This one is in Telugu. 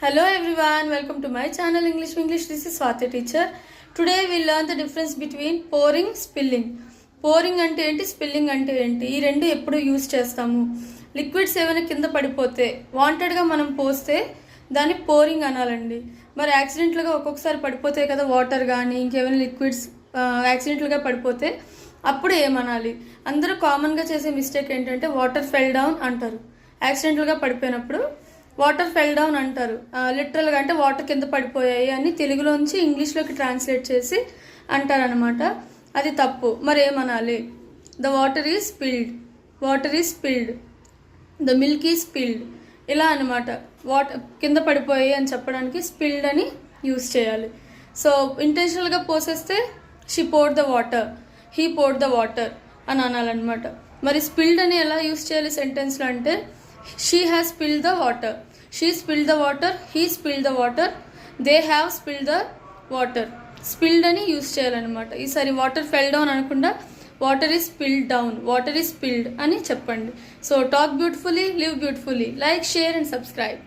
Hello everyone, welcome to my channel English English. This is Swati teacher. Today we learn the difference between pouring, spilling. Pouring అంటే ఏంటి, స్పిల్లింగ్ అంటే ఏంటి, ఈ రెండు ఎప్పుడు యూజ్ చేస్తాము. లిక్విడ్స్ ఏమైనా కింద పడిపోతే వాంటెడ్గా మనం పోస్తే దాన్ని పోరింగ్ అనాలండి. మరి యాక్సిడెంట్లుగా ఒక్కొక్కసారి పడిపోతాయి కదా, వాటర్ కానీ ఇంకేమైనా లిక్విడ్స్ యాక్సిడెంట్లుగా పడిపోతే అప్పుడు ఏమనాలి. అందరూ కామన్గా చేసే మిస్టేక్ ఏంటంటే వాటర్ ఫెల్ డౌన్ అంటారు. యాక్సిడెంట్లుగా పడిపోయినప్పుడు వాటర్ ఫెల్ డౌన్ అంటారు. లిటరల్గా అంటే వాటర్ కింద పడిపోయాయి అని తెలుగులోంచి ఇంగ్లీష్లోకి ట్రాన్స్లేట్ చేసి అంటారనమాట. అది తప్పు. మరి ఏమనాలి? The water is spilled, water is spilled, the milk is spilled, ఇలా అనమాట. వాటర్ కింద పడిపోయాయి అని చెప్పడానికి స్పిల్డ్ అని యూజ్ చేయాలి. సో ఇంటెన్షనల్గా పోసేస్తే she poured the water, he poured the water అని అనాలన్నమాట. మరి స్పిల్డ్ అని ఎలా యూజ్ చేయాలి సెంటెన్స్లో అంటే she has spilled the water, she spilled the water, he spilled the water, they have spilled the water. Spilled అని యూజ్ చేయాలన్నమాట. ఈసారి వాటర్ ఫెల్ డౌన్ అనకుండా water is spilled down, water is spilled అని చెప్పండి. So talk beautifully, live beautifully. Like, share and subscribe.